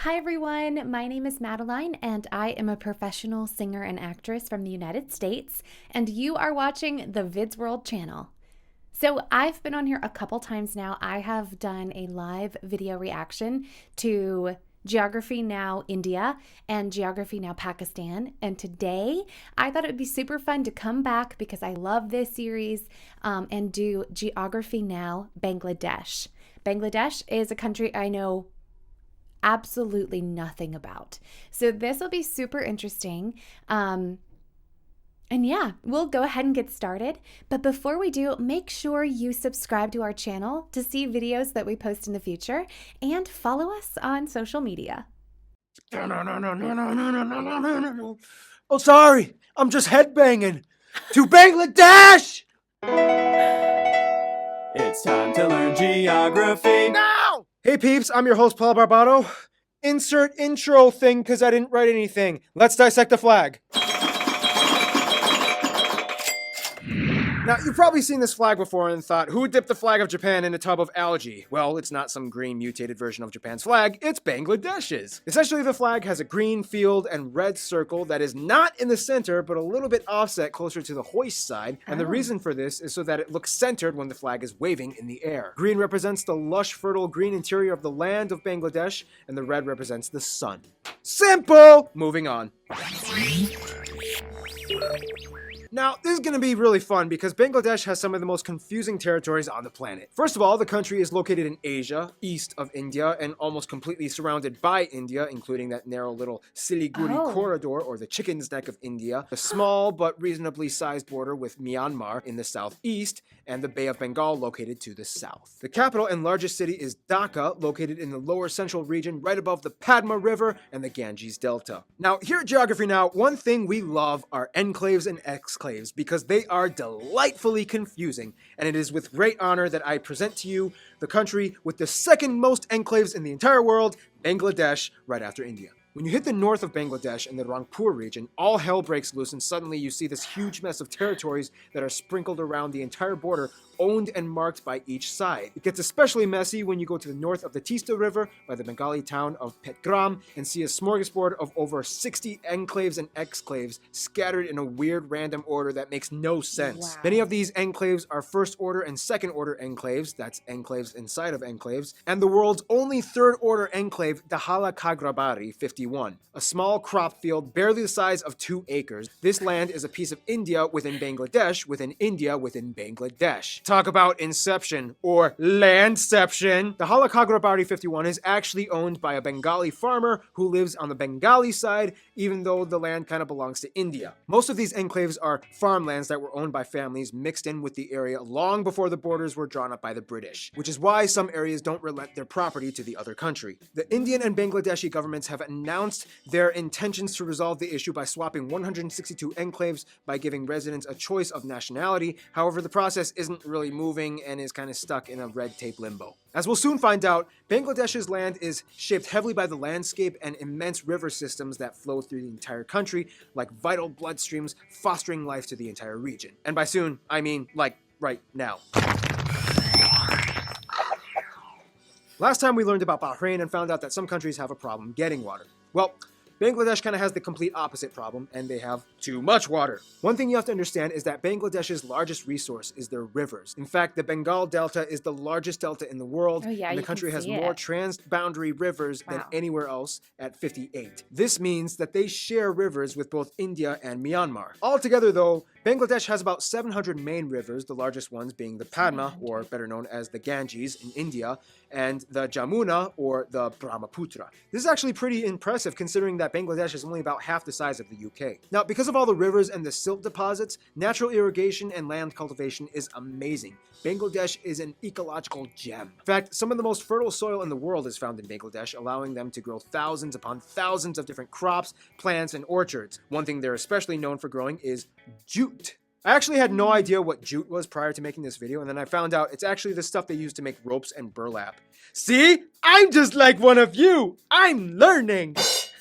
Hi everyone, my name is Madeline and I am a professional singer and actress from the United States, and you are watching the Vids World channel. So I've been on here a couple times now. I have done a live video reaction to Geography Now India and Geography Now Pakistan, and today I thought it would be super fun to come back because I love this series and do Geography Now Bangladesh. Bangladesh is a country I know absolutely nothing about. So this will be super interesting. And yeah, we'll go ahead and get started. But before we do, make sure you subscribe to our channel to see videos that we post in the future and follow us on social media. Oh, sorry. I'm just headbanging. To Bangladesh! It's time to learn geography. Now! Hey peeps, I'm your host Paul Barbato. Insert intro thing because I didn't write anything. Let's dissect the flag. Now, you've probably seen this flag before and thought, who dipped the flag of Japan in a tub of algae? Well, it's not some green mutated version of Japan's flag, it's Bangladesh's. Essentially, the flag has a green field and red circle that is not in the center, but a little bit offset closer to the hoist side, and the reason for this is so that it looks centered when the flag is waving in the air. Green represents the lush, fertile green interior of the land of Bangladesh, and the red represents the sun. Simple! Moving on. Now, this is going to be really fun because Bangladesh has some of the most confusing territories on the planet. First of all, the country is located in Asia, east of India, and almost completely surrounded by India, including that narrow little Siliguri corridor, or the chicken's neck of India, the small but reasonably sized border with Myanmar in the southeast, and the Bay of Bengal located to the south. The capital and largest city is Dhaka, located in the lower central region right above the Padma River and the Ganges Delta. Now, here at Geography Now, one thing we love are enclaves and exclaves because they are delightfully confusing, and it is with great honor that I present to you the country with the second most enclaves in the entire world, Bangladesh, right after India. When you hit the north of Bangladesh in the Rangpur region, all hell breaks loose and suddenly you see this huge mess of territories that are sprinkled around the entire border, owned and marked by each side. It gets especially messy when you go to the north of the Tista River by the Bengali town of Petgram and see a smorgasbord of over 60 enclaves and exclaves scattered in a weird random order that makes no sense. Wow. Many of these enclaves are first order and second order enclaves, that's enclaves inside of enclaves, and the world's only third order enclave, Dahala Kagrabari 51, a small crop field barely the size of 2 acres. This land is a piece of India within Bangladesh within India within Bangladesh. Talk about inception, or landception. The Halakagrabari 51 is actually owned by a Bengali farmer who lives on the Bengali side, even though the land kind of belongs to India. Most of these enclaves are farmlands that were owned by families mixed in with the area long before the borders were drawn up by the British, which is why some areas don't relent their property to the other country. The Indian and Bangladeshi governments have announced their intentions to resolve the issue by swapping 162 enclaves by giving residents a choice of nationality. However, the process isn't really moving and is kind of stuck in a red tape limbo. As we'll soon find out, Bangladesh's land is shaped heavily by the landscape and immense river systems that flow through the entire country, like vital bloodstreams fostering life to the entire region. And by soon, I mean like right now. Last time we learned about Bahrain and found out that some countries have a problem getting water. Well, Bangladesh kind of has the complete opposite problem, and they have too much water. One thing you have to understand is that Bangladesh's largest resource is their rivers. In fact, the Bengal Delta is the largest delta in the world, and the country has more transboundary rivers than anywhere else at 58. This means that they share rivers with both India and Myanmar. Altogether, though, Bangladesh has about 700 main rivers, the largest ones being the Padma, or better known as the Ganges in India, and the Jamuna, or the Brahmaputra. This is actually pretty impressive considering that Bangladesh is only about half the size of the UK. Now, because of all the rivers and the silt deposits, natural irrigation and land cultivation is amazing. Bangladesh is an ecological gem. In fact, some of the most fertile soil in the world is found in Bangladesh, allowing them to grow thousands upon thousands of different crops, plants, and orchards. One thing they're especially known for growing is jute. I actually had no idea what jute was prior to making this video, and then I found out it's actually the stuff they use to make ropes and burlap. See? I'm just like one of you! I'm learning!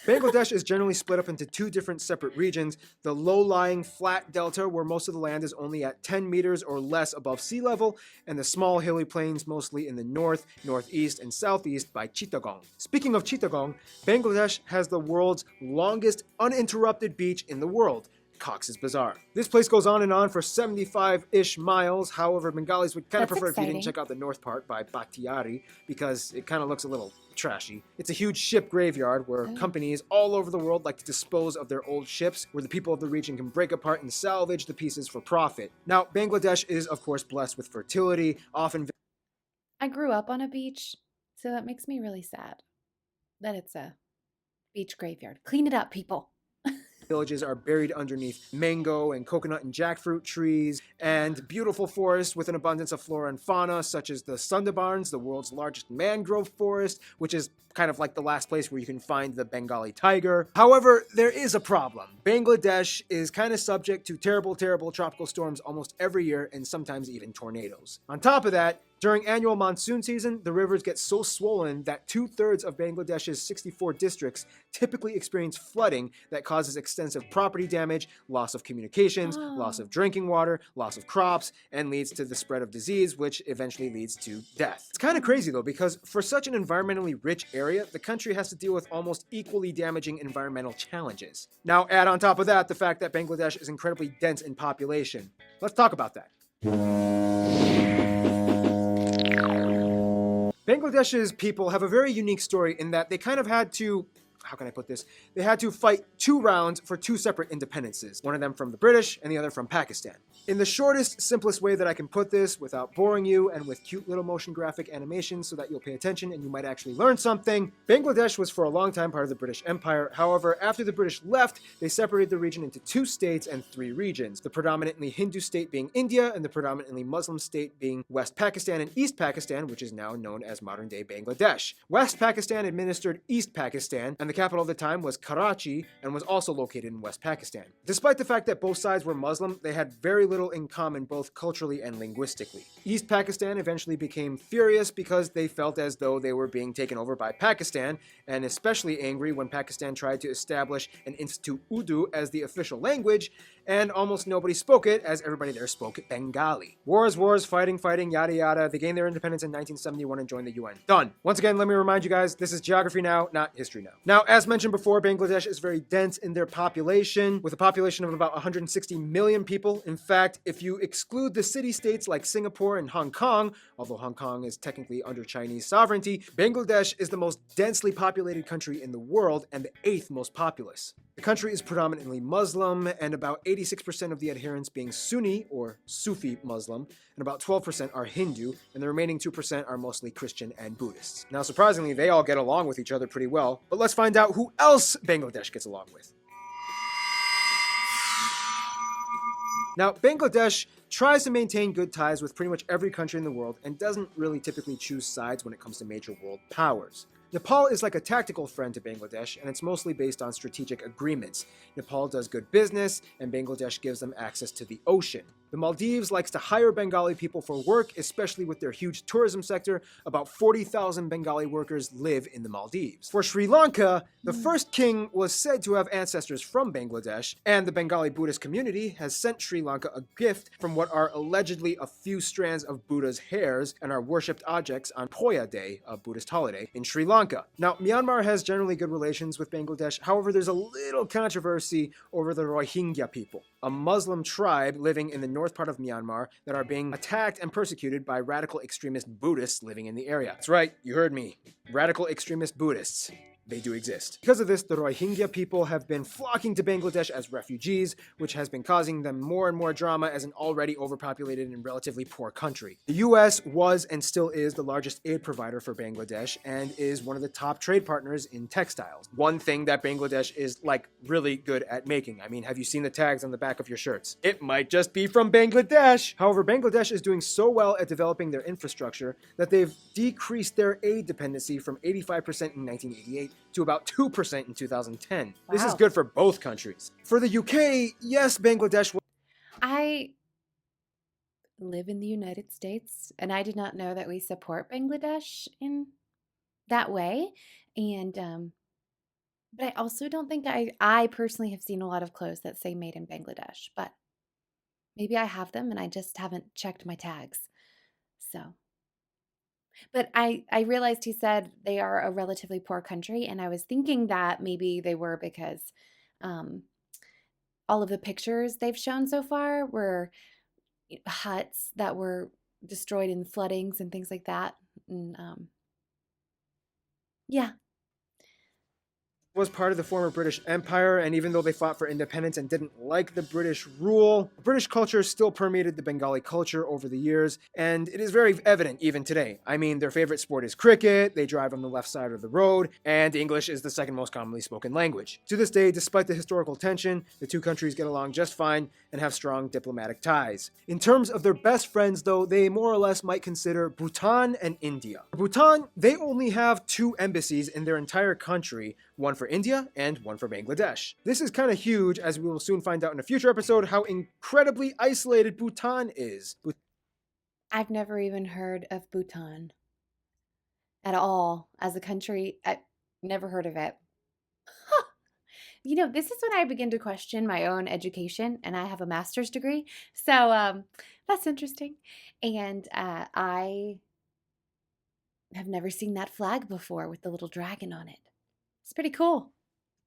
Bangladesh is generally split up into two different separate regions: the low-lying flat delta, where most of the land is only at 10 meters or less above sea level, and the small hilly plains mostly in the north, northeast, and southeast by Chittagong. Speaking of Chittagong, Bangladesh has the world's longest uninterrupted beach in the world, Cox's Bazar. This place goes on and on for 75-ish miles. However, Bengalis would kind of That's prefer if you exciting. didn't check out the north part by Bakhtiari, because it kind of looks a little trashy. It's a huge ship graveyard where companies all over the world like to dispose of their old ships, where the people of the region can break apart and salvage the pieces for profit. Now, Bangladesh is of course blessed with fertility, often I grew up on a beach, so that makes me really sad that it's a beach graveyard. Clean it up, people. villages are buried underneath mango and coconut and jackfruit trees, and beautiful forests with an abundance of flora and fauna, such as the Sundarbans, the world's largest mangrove forest, which is kind of like the last place where you can find the Bengali tiger. However, there is a problem. Bangladesh is kind of subject to terrible, terrible tropical storms almost every year, and sometimes even tornadoes. On top of that, during annual monsoon season, the rivers get so swollen that 2/3 of Bangladesh's 64 districts typically experience flooding that causes extensive property damage, loss of communications, loss of drinking water, loss of crops, and leads to the spread of disease, which eventually leads to death. It's kind of crazy though, because for such an environmentally rich area, the country has to deal with almost equally damaging environmental challenges. Now, add on top of that the fact that Bangladesh is incredibly dense in population. Let's talk about that. Bangladesh's people have a very unique story in that they kind of had to, how can I put this? They had to fight 2 rounds for 2 separate independences, one of them from the British and the other from Pakistan. In the shortest, simplest way that I can put this without boring you and with cute little motion graphic animations so that you'll pay attention and you might actually learn something, Bangladesh was for a long time part of the British Empire. However, after the British left, they separated the region into 2 states and 3 regions, the predominantly Hindu state being India and the predominantly Muslim state being West Pakistan and East Pakistan, which is now known as modern-day Bangladesh. West Pakistan administered East Pakistan, and the capital of the time was Karachi and was also located in West Pakistan. Despite the fact that both sides were Muslim, they had very little in common both culturally and linguistically. East Pakistan eventually became furious because they felt as though they were being taken over by Pakistan, and especially angry when Pakistan tried to establish and institute Urdu as the official language, and almost nobody spoke it, as everybody there spoke Bengali. Wars, fighting, yada yada. They gained their independence in 1971 and joined the UN. Done. Once again, let me remind you guys, this is geography now, not history now. Now, as mentioned before, Bangladesh is very dense in their population, with a population of about 160 million people. In fact, if you exclude the city-states like Singapore and Hong Kong, although Hong Kong is technically under Chinese sovereignty, Bangladesh is the most densely populated country in the world and the 8th most populous. The country is predominantly Muslim, and about 86% of the adherents being Sunni or Sufi Muslim, and about 12% are Hindu, and the remaining 2% are mostly Christian and Buddhists. Now, surprisingly, they all get along with each other pretty well, but let's find out who else Bangladesh gets along with. Now, Bangladesh tries to maintain good ties with pretty much every country in the world and doesn't really typically choose sides when it comes to major world powers. Nepal is like a tactical friend to Bangladesh, and it's mostly based on strategic agreements. Nepal does good business, and Bangladesh gives them access to the ocean. The Maldives likes to hire Bengali people for work, especially with their huge tourism sector. About 40,000 Bengali workers live in the Maldives. For Sri Lanka, the first king was said to have ancestors from Bangladesh, and the Bengali Buddhist community has sent Sri Lanka a gift from what are allegedly a few strands of Buddha's hairs and are worshipped objects on Poya Day, a Buddhist holiday, in Sri Lanka. Now, Myanmar has generally good relations with Bangladesh. However, there's a little controversy over the Rohingya people, a Muslim tribe living in the north part of Myanmar that are being attacked and persecuted by radical extremist Buddhists living in the area. That's right, you heard me. Radical extremist Buddhists. They do exist. Because of this, the Rohingya people have been flocking to Bangladesh as refugees, which has been causing them more and more drama as an already overpopulated and relatively poor country. The US was and still is the largest aid provider for Bangladesh and is one of the top trade partners in textiles. One thing that Bangladesh is like really good at making. I mean, have you seen the tags on the back of your shirts? It might just be from Bangladesh. However, Bangladesh is doing so well at developing their infrastructure that they've decreased their aid dependency from 85% in 1988 to about 2% in 2010. This is Wow. good for both countries. For the UK, yes, Bangladesh. I live in the United States, and I did not know that we support Bangladesh in that way. And But I also don't think I personally have seen a lot of clothes that say made in Bangladesh, but maybe I have them and I just haven't checked my tags. So, but I realized he said they are a relatively poor country, and I was thinking that maybe they were because um, all of the pictures they've shown so far were huts that were destroyed in floodings and things like that. And yeah, Was part of the former British Empire, and even though they fought for independence and didn't like the British rule, British culture still permeated the Bengali culture over the years, and it is very evident even today. I mean, their favorite sport is cricket, they drive on the left side of the road, and English is the second most commonly spoken language. To this day, despite the historical tension, the two countries get along just fine and have strong diplomatic ties. In terms of their best friends, though, they more or less might consider Bhutan and India. Bhutan, they only have 2 embassies in their entire country, one for India and one for Bangladesh. This is kind of huge, as we will soon find out in a future episode how incredibly isolated Bhutan is. I've never even heard of Bhutan at all as a country. I never heard of it. Huh. You know, this is when I begin to question my own education, and I have a master's degree. So that's interesting. And I have never seen that flag before with the little dragon on it. It's pretty cool.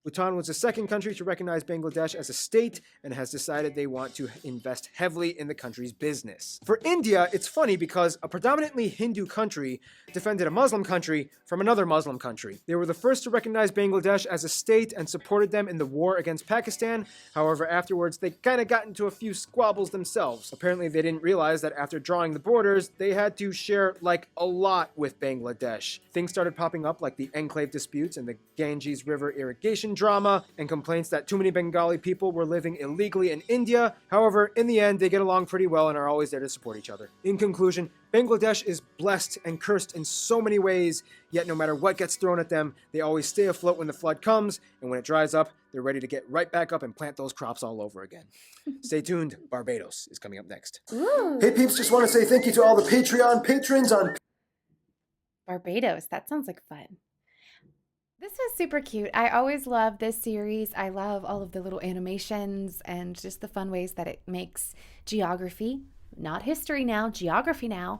Bhutan was the second country to recognize Bangladesh as a state and has decided they want to invest heavily in the country's business. For India, it's funny because a predominantly Hindu country defended a Muslim country from another Muslim country. They were the first to recognize Bangladesh as a state and supported them in the war against Pakistan. However, afterwards, they kind of got into a few squabbles themselves. Apparently, they didn't realize that after drawing the borders, they had to share like a lot with Bangladesh. Things started popping up like the enclave disputes and the Ganges River irrigation drama, and complaints that too many Bengali people were living illegally in India. However, in the end, they get along pretty well and are always there to support each other. In conclusion, Bangladesh is blessed and cursed in so many ways, yet no matter what gets thrown at them, they always stay afloat when the flood comes, and when it dries up, they're ready to get right back up and plant those crops all over again. Stay tuned, Barbados is coming up next. Ooh. Hey peeps, just want to say thank you to all the Patreon patrons on Barbados. That sounds like fun. This is super cute. I always love this series. I love all of the little animations and just the fun ways that it makes geography, not history now, geography now,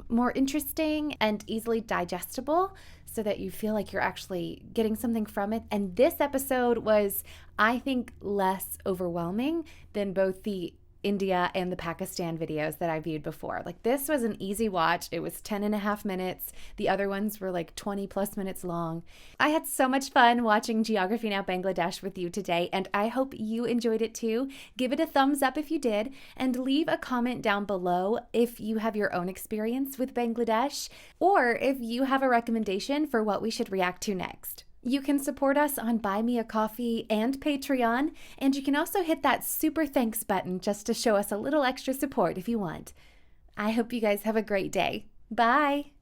more interesting and easily digestible so that you feel like you're actually getting something from it. And this episode was, I think, less overwhelming than both the India and the Pakistan videos that I viewed before. Like, this was an easy watch. It was 10.5 minutes. The other ones were like 20 plus minutes long. I had so much fun watching Geography Now Bangladesh with you today, and I hope you enjoyed it too. Give it a thumbs up if you did, and leave a comment down below if you have your own experience with Bangladesh, or if you have a recommendation for what we should react to next. You can support us on Buy Me a Coffee and Patreon, and you can also hit that super thanks button just to show us a little extra support if you want. I hope you guys have a great day. Bye!